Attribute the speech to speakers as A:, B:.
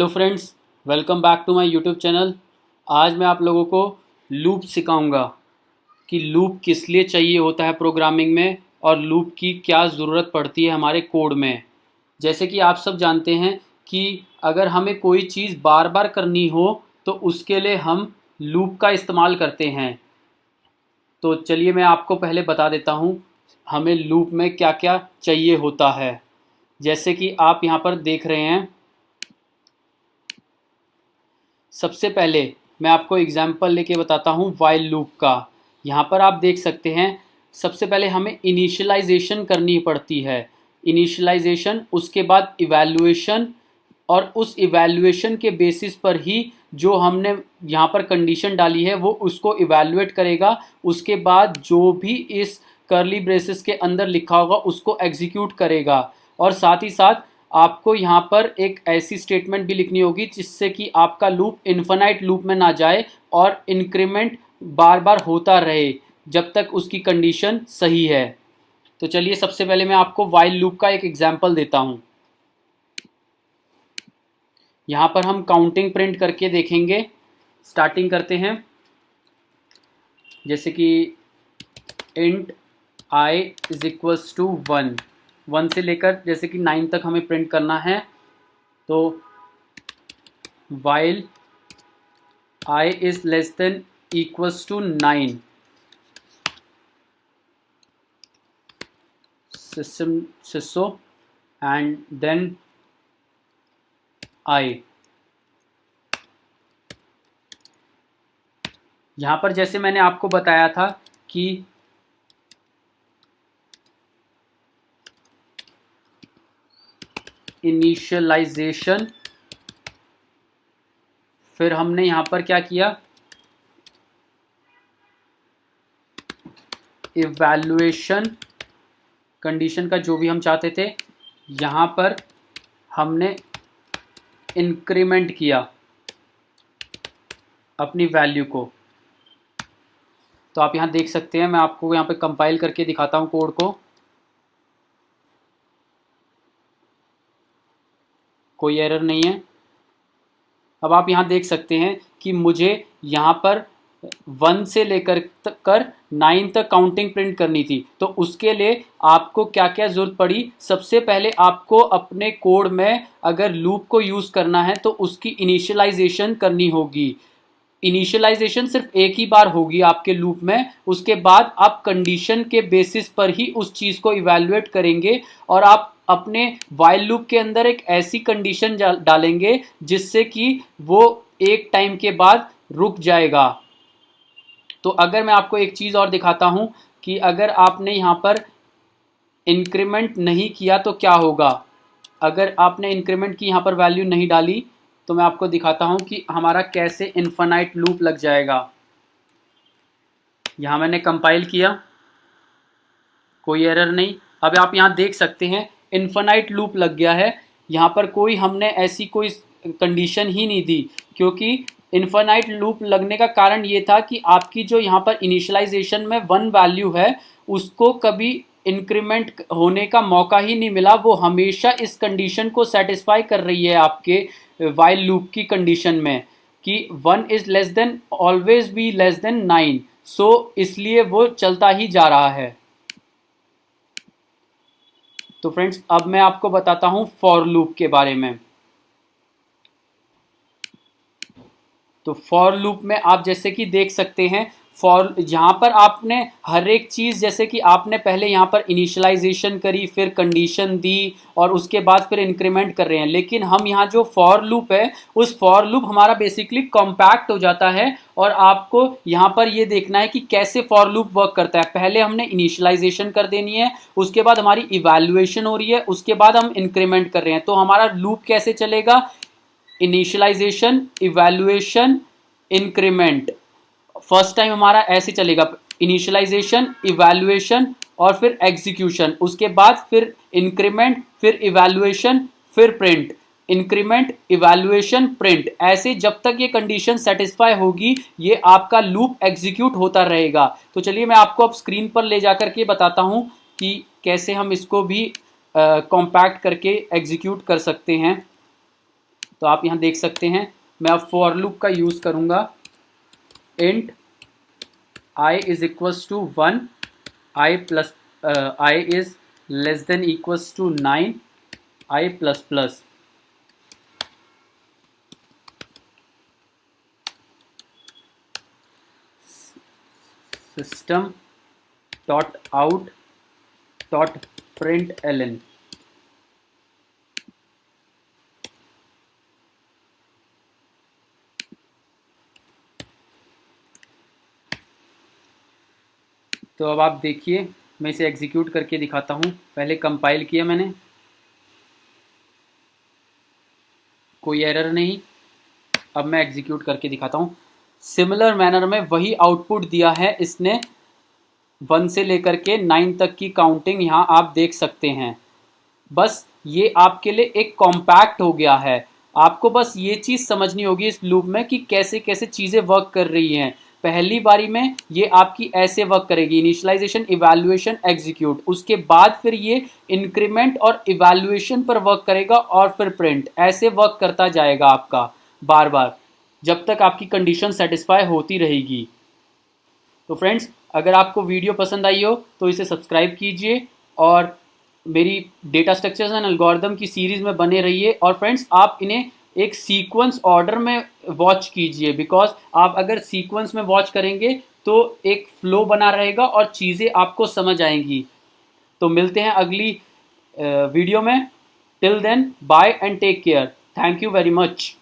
A: Hello friends, welcome back to my YouTube channel. आज मैं आप लोगों को लूप सिखाऊंगा कि लूप किस लिए चाहिए होता है प्रोग्रामिंग में और लूप की क्या ज़रूरत पड़ती है हमारे कोड में। जैसे कि आप सब जानते हैं कि अगर हमें कोई चीज़ बार बार करनी हो तो उसके लिए हम लूप का इस्तेमाल करते हैं। तो चलिए मैं आपको पहले बता देता हूँ हमें लूप में क्या क्या चाहिए होता है। जैसे कि आप यहाँ पर देख रहे हैं, सबसे पहले मैं आपको एग्जाम्पल लेके बताता हूँ वाइल लूप का। यहाँ पर आप देख सकते हैं, सबसे पहले हमें इनिशियलाइजेशन करनी पड़ती है। इनिशियलाइजेशन, उसके बाद इवैल्यूएशन, और उस इवैल्यूएशन के बेसिस पर ही जो हमने यहाँ पर कंडीशन डाली है वो उसको इवैल्यूएट करेगा। उसके बाद जो भी इस कर्ली ब्रेसेस के अंदर लिखा होगा उसको एग्जीक्यूट करेगा। और साथ ही साथ आपको यहाँ पर एक ऐसी स्टेटमेंट भी लिखनी होगी जिससे कि आपका लूप इन्फिनाइट लूप में ना जाए और इंक्रीमेंट बार बार होता रहे जब तक उसकी कंडीशन सही है। तो चलिए सबसे पहले मैं आपको वाइल लूप का एक एग्जांपल देता हूँ। यहाँ पर हम काउंटिंग प्रिंट करके देखेंगे। स्टार्टिंग करते हैं, जैसे कि int I is equals to 1, 1 से लेकर जैसे कि 9 तक हमें प्रिंट करना है। तो while I is less than equals to 9, sysो and then I। यहाँ पर जैसे मैंने आपको बताया था कि इनिशियलाइजेशन, फिर हमने यहाँ पर क्या किया, इवैल्यूएशन, कंडीशन का जो भी हम चाहते थे। यहाँ पर हमने इंक्रीमेंट किया अपनी वैल्यू को। तो आप यहाँ देख सकते हैं, मैं आपको यहाँ पे कंपाइल करके दिखाता हूँ कोड को। कोई एरर नहीं है। अब आप यहाँ देख सकते हैं कि मुझे यहाँ पर 1 से लेकर 9 तक काउंटिंग प्रिंट करनी थी। तो उसके लिए आपको क्या क्या ज़रूरत पड़ी। सबसे पहले आपको अपने कोड में अगर लूप को यूज़ करना है तो उसकी इनिशियलाइजेशन करनी होगी। इनिशियलाइजेशन सिर्फ एक ही बार होगी आपके लूप में। उसके बाद आप कंडीशन के बेसिस पर ही उस चीज़ को इवैल्यूएट करेंगे और आप अपने वाइल लूप के अंदर एक ऐसी कंडीशन डालेंगे जिससे कि वो एक टाइम के बाद रुक जाएगा। तो अगर मैं आपको एक चीज़ और दिखाता हूं कि अगर आपने यहाँ पर इंक्रीमेंट नहीं किया तो क्या होगा। अगर आपने इंक्रीमेंट की यहाँ पर वैल्यू नहीं डाली तो मैं आपको दिखाता हूं कि हमारा कैसे इन्फिनाइट लूप लग जाएगा। यहाँ मैंने कंपाइल किया, कोई एरर नहीं। अब आप यहाँ देख सकते हैं इन्फिनाइट लूप लग गया है। यहाँ पर कोई हमने ऐसी कोई कंडीशन ही नहीं दी, क्योंकि इन्फिनाइट लूप लगने का कारण ये था कि आपकी जो यहाँ पर इनिशियलाइजेशन में 1 वैल्यू है उसको कभी इंक्रीमेंट होने का मौका ही नहीं मिला। वो हमेशा इस कंडीशन को सेटिस्फाई कर रही है आपके वाइल लूप की कंडीशन में कि 1 is less then always be less than 9। सो इसलिए वो चलता ही जा रहा है। तो फ्रेंड्स, अब मैं आपको बताता हूं फॉर लूप के बारे में। तो फॉर लूप में आप जैसे कि देख सकते हैं, फॉर यहाँ पर आपने हर एक चीज़, जैसे कि आपने पहले यहाँ पर इनिशियलाइजेशन करी, फिर कंडीशन दी और उसके बाद फिर इंक्रीमेंट कर रहे हैं। लेकिन हम यहाँ जो फॉर लूप है उस फॉर लूप हमारा बेसिकली कॉम्पैक्ट हो जाता है। और आपको यहाँ पर ये देखना है कि कैसे फॉर लूप वर्क करता है। पहले हमने इनिशियलाइजेशन कर देनी है, उसके बाद हमारी इवैल्यूएशन हो रही है, उसके बाद हम इंक्रीमेंट कर रहे हैं। तो हमारा लूप कैसे चलेगा, initialization, evaluation, increment. First time हमारा ऐसे चलेगा, इनिशियलाइजेशन, इवैल्यूएशन और फिर एग्जीक्यूशन, उसके बाद फिर इंक्रीमेंट, फिर इवैल्यूएशन, फिर प्रिंट, इंक्रीमेंट, इवैल्यूएशन, प्रिंट। ऐसे जब तक ये कंडीशन सेटिस्फाई होगी ये आपका लूप एग्जीक्यूट होता रहेगा। तो चलिए मैं आपको अब स्क्रीन पर ले जाकर के बताता हूं कि कैसे हम इसको भी कॉम्पैक्ट करके एग्जीक्यूट कर सकते हैं। तो आप यहाँ देख सकते हैं, मैं अब फॉर लूप का यूज़ करूँगा। Int i is equals to 1, i plus i is less than equals to 9, i plus plus. System dot out dot print ln। तो अब आप देखिए, मैं इसे एग्जीक्यूट करके दिखाता हूँ। पहले कंपाइल किया मैंने, कोई एरर नहीं। अब मैं एग्जीक्यूट करके दिखाता हूँ। सिमिलर मैनर में वही आउटपुट दिया है इसने, 1 से लेकर के 9 तक की काउंटिंग यहाँ आप देख सकते हैं। बस ये आपके लिए एक कॉम्पैक्ट हो गया है। आपको बस ये चीज़ समझनी होगी इस लूप में कि कैसे कैसे चीज़ें वर्क कर रही हैं। पहली बारी में ये आपकी ऐसे वर्क करेगी, इनिशियलाइजेशन, इवैल्यूएशन, एग्जीक्यूट। उसके बाद फिर ये इंक्रीमेंट और इवैल्यूएशन पर वर्क करेगा और फिर प्रिंट, ऐसे वर्क करता जाएगा आपका बार बार, जब तक आपकी कंडीशन सेटिस्फाई होती रहेगी। तो फ्रेंड्स, अगर आपको वीडियो पसंद आई हो तो इसे सब्सक्राइब कीजिए और मेरी डेटा स्ट्रक्चर्स एंड एल्गोरिदम की सीरीज़ में बने रहिए। और फ्रेंड्स, आप इन्हें एक सीक्वेंस ऑर्डर में वॉच कीजिए, बिकॉज आप अगर सीक्वेंस में वॉच करेंगे तो एक फ्लो बना रहेगा और चीज़ें आपको समझ आएंगी। तो मिलते हैं अगली वीडियो में। Till then, bye and take care. Thank you very much.